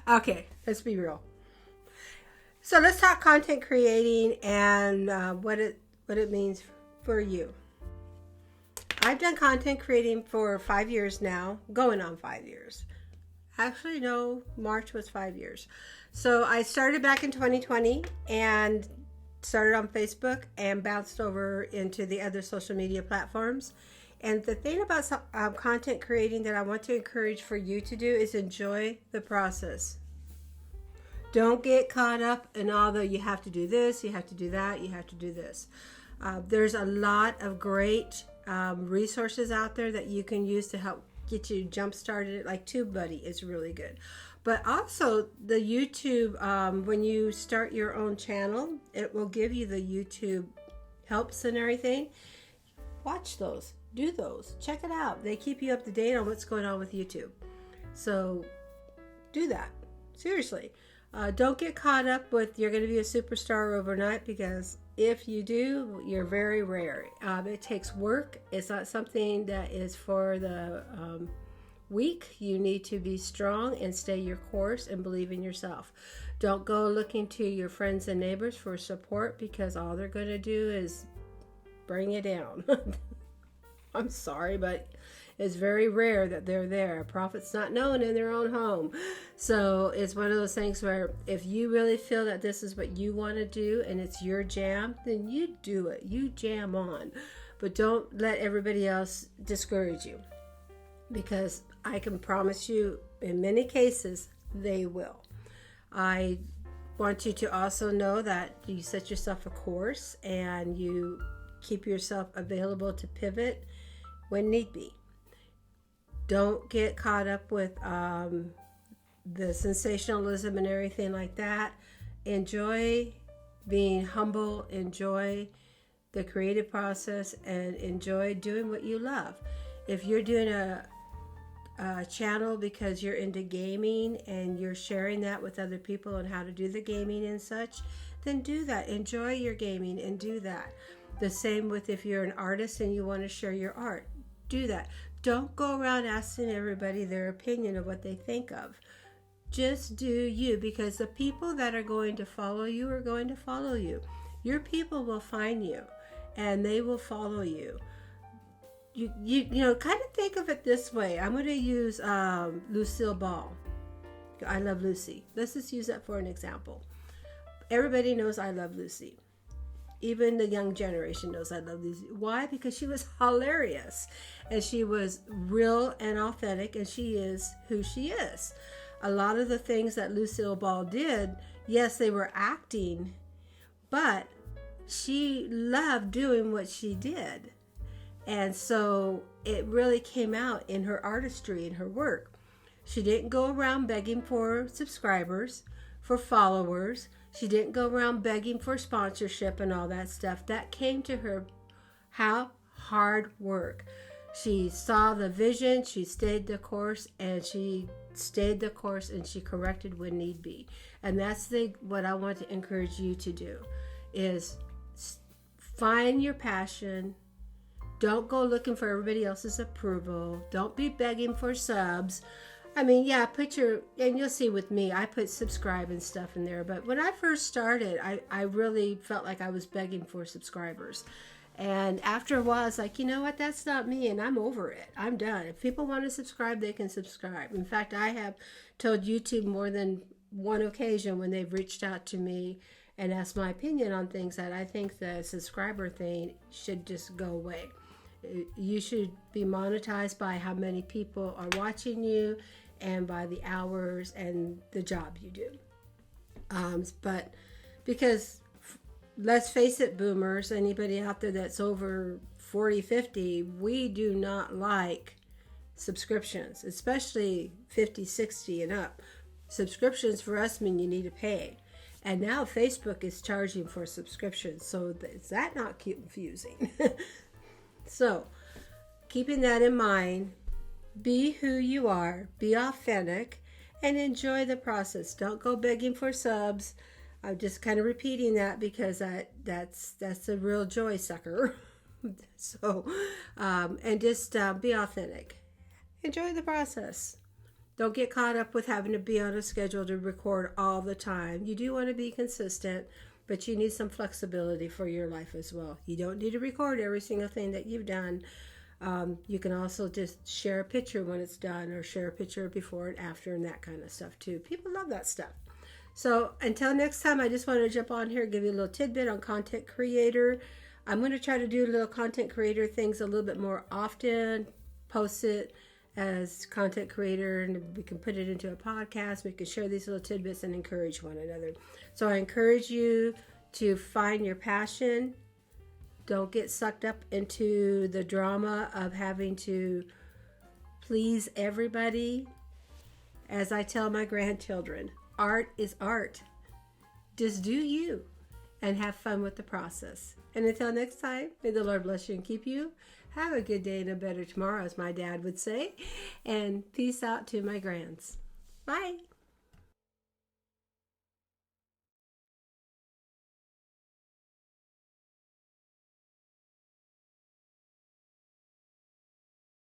Okay, let's be real. So let's talk content creating and what it means for you. I've done content creating for 5 years now, going on 5 years. Actually, no, March was 5 years. So I started back in 2020 and started on Facebook and bounced over into the other social media platforms. And the thing about content creating that I want to encourage for you to do is enjoy the process. Don't get caught up in all the you have to do this, you have to do that, you have to do this. There's a lot of great resources out there that you can use to help get you jump started. Like TubeBuddy is really good. But also the YouTube, when you start your own channel, it will give you the YouTube helps and everything. Watch those, do those, check it out. They keep you up to date on what's going on with YouTube. So do that. Seriously. Don't get caught up with you're going to be a superstar overnight, because if you do, you're very rare. It takes work. It's not something that is for the weak. You need to be strong and stay your course and believe in yourself. Don't go looking to your friends and neighbors for support, because all they're going to do is bring you down. I'm sorry, but it's very rare that they're there. A prophet's not known in their own home. So it's one of those things where if you really feel that this is what you want to do and it's your jam, then you do it. You jam on. But don't let everybody else discourage you, because I can promise you in many cases they will. I want you to also know that you set yourself a course and you keep yourself available to pivot when need be. Don't get caught up with the sensationalism and everything like that. Enjoy being humble, enjoy the creative process, and enjoy doing what you love. If you're doing a channel because you're into gaming and you're sharing that with other people on how to do the gaming and such, then do that. Enjoy your gaming and do that. The same with if you're an artist and you want to share your art. Do that. Don't go around asking everybody their opinion of what they think of. Just do you, because the people that are going to follow you are going to follow you. Your people will find you and they will follow you. You know, kind of think of it this way. I'm going to use Lucille Ball. I Love Lucy. Let's just use that for an example. Everybody knows I Love Lucy. Even the young generation knows I Love Lucy. Why? Because she was hilarious and she was real and authentic, and she is who she is. A lot of the things that Lucille Ball did, yes, they were acting, but she loved doing what she did. And so it really came out in her artistry and her work. She didn't go around begging for subscribers, for followers. She didn't go around begging for sponsorship and all that stuff. That came to her. How? Hard work. She saw the vision, she stayed the course, and she corrected when need be. And that's what I want to encourage you to do, is find your passion. Don't go looking for everybody else's approval. Don't be begging for subs. I mean, yeah, and you'll see with me, I put subscribe and stuff in there. But when I first started, I really felt like I was begging for subscribers. And after a while, it's like, you know what, that's not me, and I'm over it. I'm done. If people want to subscribe, they can subscribe. In fact, I have told YouTube more than one occasion when they've reached out to me and asked my opinion on things that I think the subscriber thing should just go away. You should be monetized by how many people are watching you and by the hours and the job you do. But because let's face it, boomers, anybody out there that's over 40, 50, we do not like subscriptions, especially 50, 60 and up. Subscriptions for us mean you need to pay. And now Facebook is charging for subscriptions. So is that not confusing? So, keeping that in mind, be who you are, be authentic, and enjoy the process. Don't go begging for subs. I'm just kind of repeating that because that's a real joy sucker. So, and just be authentic. enjoy the process. Don't get caught up with having to be on a schedule to record all the time. You do want to be consistent, but you need some flexibility for your life as well. You don't need to record every single thing that you've done. You can also just share a picture when it's done, or share a picture before and after, and that kind of stuff too. People love that stuff. So until next time, I just wanted to jump on here, give you a little tidbit on content creator. I'm going to try to do little content creator things a little bit more often, post it as content creator, and we can put it into a podcast. We can share these little tidbits and encourage one another. So I encourage you to find your passion. Don't get sucked up into the drama of having to please everybody. As I tell my grandchildren, art is art. Just do you and have fun with the process. And until next time, may the Lord bless you and keep you. Have a good day and a better tomorrow, as my dad would say. And peace out to my grands. Bye.